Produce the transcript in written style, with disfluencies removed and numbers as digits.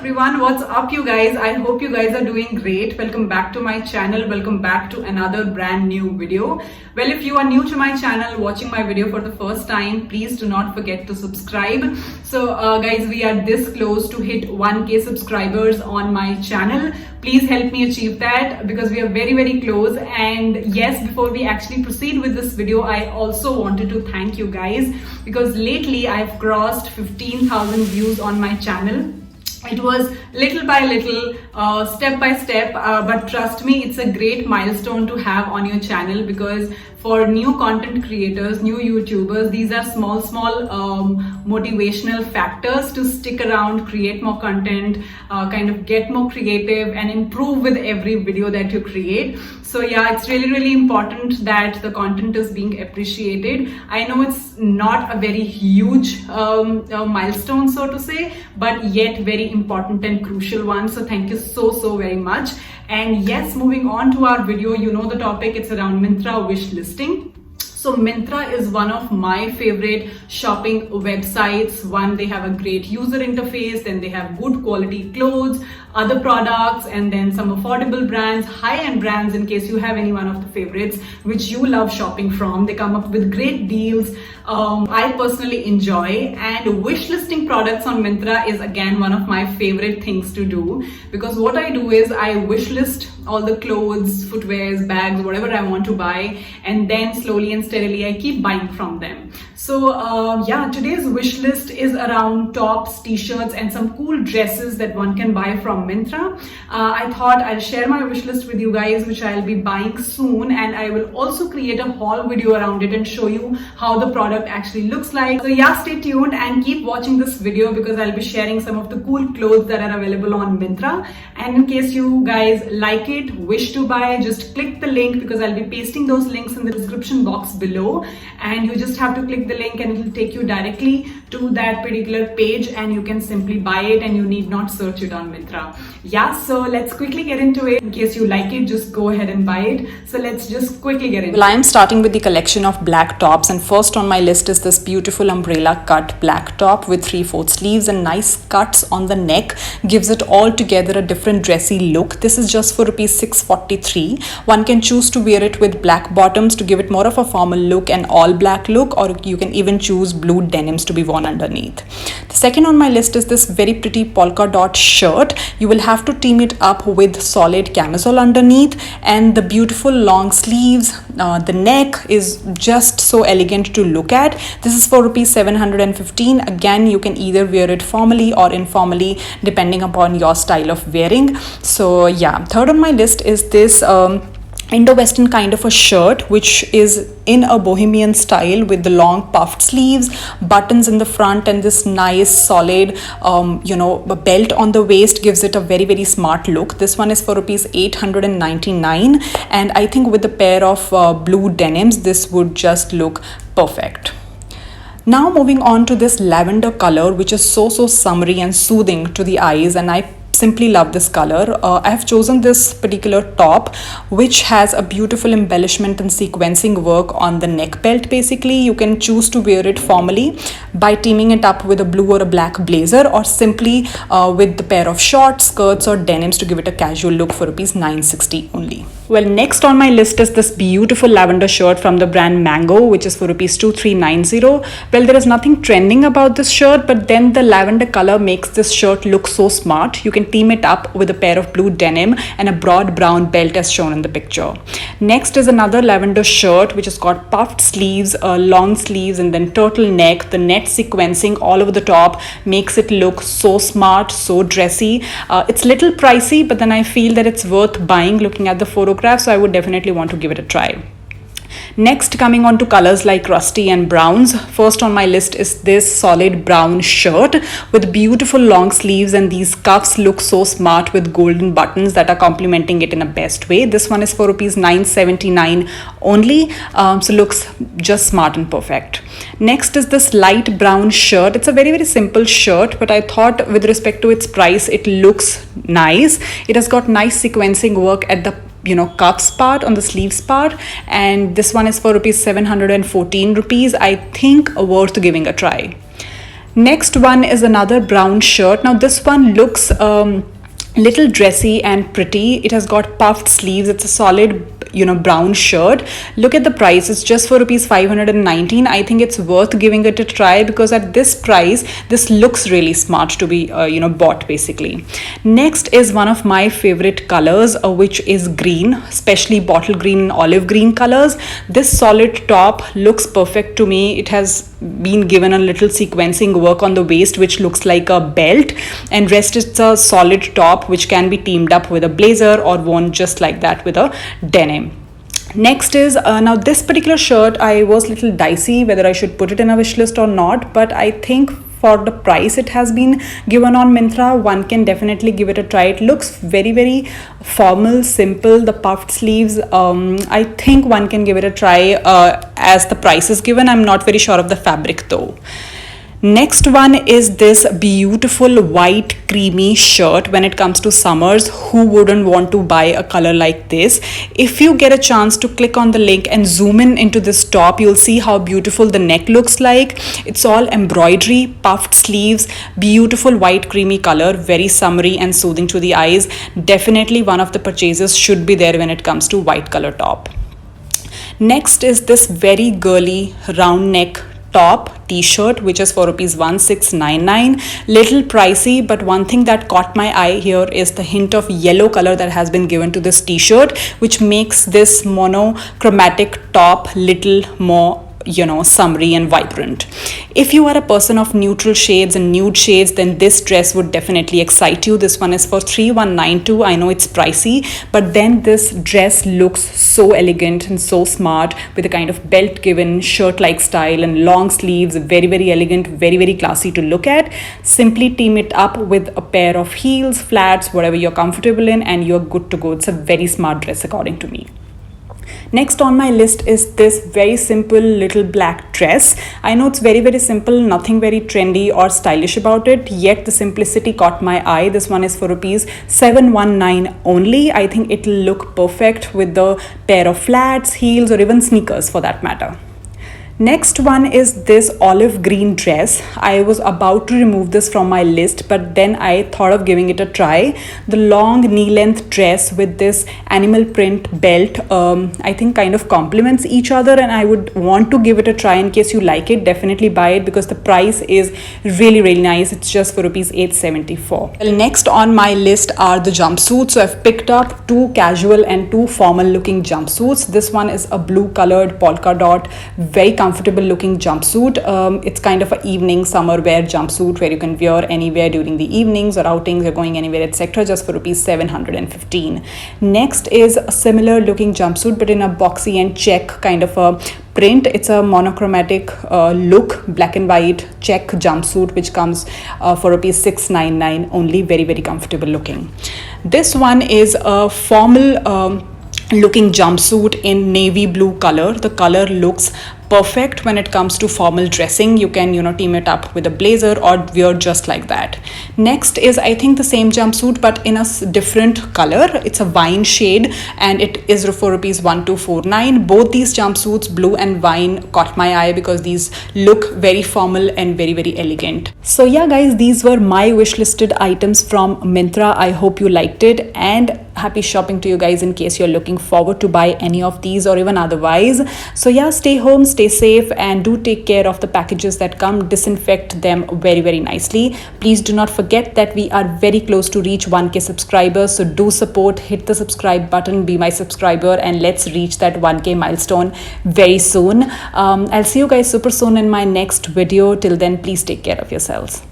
everyone, what's up you guys? I hope you guys are doing great. Welcome back to my channel. Welcome back to another brand new video. Well, if you are new to my channel, watching my video for the first time, please do not forget to subscribe. So guys, we are this close to hit 1k subscribers on my channel. Please help me achieve that because we are very close. And yes, before we actually proceed with this video, I also wanted to thank you guys because lately I've crossed 15,000 views on my channel. It was little by little, step by step, but trust me, it's a great milestone to have on your channel because for new content creators, new YouTubers, these are small motivational factors to stick around, create more content, kind of get more creative and improve with every video that you create. So yeah, it's really important that the content is being appreciated. I know it's not a very huge milestone, so to say, but yet very important and crucial one. So thank you so very much. And yes, moving on to our video, you know the topic, it's around Myntra wish listing. So Myntra is one of my favorite shopping websites. One, they have a great user interface, then they have good quality clothes, other products, and then some affordable brands, high-end brands in case you have any one of the favorites which you love shopping from. They come up with great deals. I personally enjoy, and wish listing products on Myntra is again one of my favorite things to do because what I do is I wish list all the clothes, footwears, bags, whatever I want to buy, and then slowly and steadily I keep buying from them. So yeah, today's wish list is around tops, t-shirts and some cool dresses that one can buy from Myntra. I thought I'll share my wish list with you guys, which I'll be buying soon, and I will also create a haul video around it and show you how the product actually looks like. So yeah, stay tuned and keep watching this video because I'll be sharing some of the cool clothes that are available on Myntra. And in case you guys like it, wish to buy, just click the link because I'll be pasting those links in the description box below, and you just have to click the link and it will take you directly to that particular page and you can simply buy it and you need not search it on Myntra. Yeah, so let's quickly get into it. In case you like it, just go ahead and buy it. So let's just quickly get into it. Well, I am starting with the collection of black tops, and first on my list is this beautiful umbrella cut black top with 3/4 sleeves and nice cuts on the neck. Gives it all together a different dressy look. This is just for rupees 643. One can choose to wear it with black bottoms to give it more of a formal look, an all black look, or you can even choose blue denims to be worn underneath. The second on my list is this very pretty polka dot shirt. You will have to team it up with solid camisole underneath and the beautiful long sleeves. The neck is just so elegant to look at. This is for rupees 715. Again, you can either wear it formally or informally depending upon your style of wearing. So yeah, third on my list is this Indo-Western kind of a shirt which is in a bohemian style with the long puffed sleeves, buttons in the front, and this nice solid a belt on the waist gives it a very smart look. This one is for rupees 899, and I think with a pair of blue denims this would just look perfect. Now moving on to this lavender color, which is so summery and soothing to the eyes, and I simply love this color. I have chosen this particular top which has a beautiful embellishment and sequencing work on the neck belt. Basically, you can choose to wear it formally by teaming it up with a blue or a black blazer, or simply with the pair of shorts, skirts or denims to give it a casual look for rupees 960 only. Well, next on my list is this beautiful lavender shirt from the brand Mango, which is for rupees 2390. Well, there is nothing trending about this shirt, but then the lavender color makes this shirt look so smart. You can team it up with a pair of blue denim and a broad brown belt as shown in the picture. Next is another lavender shirt which has got puffed sleeves, long sleeves, and then turtleneck. The net sequencing all over the top makes it look so smart, so dressy. It's little pricey, but then I feel that it's worth buying looking at the photograph, so I would definitely want to give it a try. Next, coming on to colors like rusty and browns. First on my list is this solid brown shirt with beautiful long sleeves, and these cuffs look so smart with golden buttons that are complementing it in a best way. This one is for rupees 979 only, so looks just smart and perfect. Next is this light brown shirt. It's a very simple shirt, but I thought with respect to its price, it looks nice. It has got nice sequencing work at the cuffs part, on the sleeves part, and this one is for rupees 714 rupees. I think worth giving a try. Next one is another brown shirt. Now this one looks little dressy and pretty. It has got puffed sleeves. It's a solid brown shirt. Look at the price. It's just for rupees 519. I think it's worth giving it a try because at this price this looks really smart to be bought basically. Next is one of my favorite colors, which is green, especially bottle green and olive green colors. This solid top looks perfect to me. It has been given a little sequencing work on the waist which looks like a belt, and rest it's a solid top which can be teamed up with a blazer or worn just like that with a denim. Next is now this particular shirt I was a little dicey whether I should put it in a wish list or not, but I think for the price it has been given on Myntra, one can definitely give it a try. It looks very, very formal, simple. The puffed sleeves, I think one can give it a try as the price is given. I'm not very sure of the fabric though. Next one is this beautiful white creamy shirt. When it comes to summers, who wouldn't want to buy a color like this? If you get a chance to click on the link and zoom in into this top, you'll see how beautiful the neck looks like. It's all embroidery, puffed sleeves, beautiful white creamy color, very summery and soothing to the eyes. Definitely one of the purchases should be there when it comes to white color top. Next is this very girly round neck top t-shirt which is for rupees 1699. Little pricey, but one thing that caught my eye here is the hint of yellow color that has been given to this t-shirt, which makes this monochromatic top little more summery and vibrant. If you are a person of neutral shades and nude shades, then this dress would definitely excite you. This one is for 3192. I know it's pricey, but then this dress looks so elegant and so smart with a kind of belt given, shirt like style and long sleeves. Very, very elegant, very, very classy to look at. Simply team it up with a pair of heels, flats, whatever you're comfortable in, and you're good to go. It's a very smart dress according to me. Next on my list is this very simple little black dress. I know it's very, very simple, nothing very trendy or stylish about it, yet the simplicity caught my eye. This one is for rupees 719 only. I think it'll look perfect with the pair of flats, heels, or even sneakers for that matter. Next one is this olive green dress. I was about to remove this from my list, but then I thought of giving it a try. The long knee length dress with this animal print belt, I think kind of complements each other, and I would want to give it a try. In case you like it, definitely buy it because the price is really, really nice. It's just for rupees 874. Well, next on my list are the jumpsuits. So I've picked up two casual and two formal looking jumpsuits. This one is a blue colored polka dot, very comfortable looking jumpsuit. It's kind of an evening summer wear jumpsuit where you can wear anywhere during the evenings or outings, you're going anywhere, etc., just for rupees 715. Next is a similar looking jumpsuit but in a boxy and check kind of a print. It's a monochromatic look, black and white check jumpsuit which comes for rupees 699 only. Very, very comfortable looking. This one is a formal looking jumpsuit in navy blue color. The color looks perfect when it comes to formal dressing. You can team it up with a blazer or wear just like that. Next is I think the same jumpsuit but in a different color. It's a wine shade and it is for rupees 1249. Both these jumpsuits, blue and wine, caught my eye because these look very formal and very, very elegant. So yeah guys, these were my wish listed items from Myntra. I hope you liked it, and happy shopping to you guys in case you're looking forward to buy any of these or even otherwise. So yeah, stay home, stay safe, and do take care of the packages that come. Disinfect them very, very nicely. Please do not forget that we are very close to reach 1K subscribers, so do support, hit the subscribe button, be my subscriber, and let's reach that 1K milestone very soon. I'll see you guys super soon in my next video. Till then, please take care of yourselves.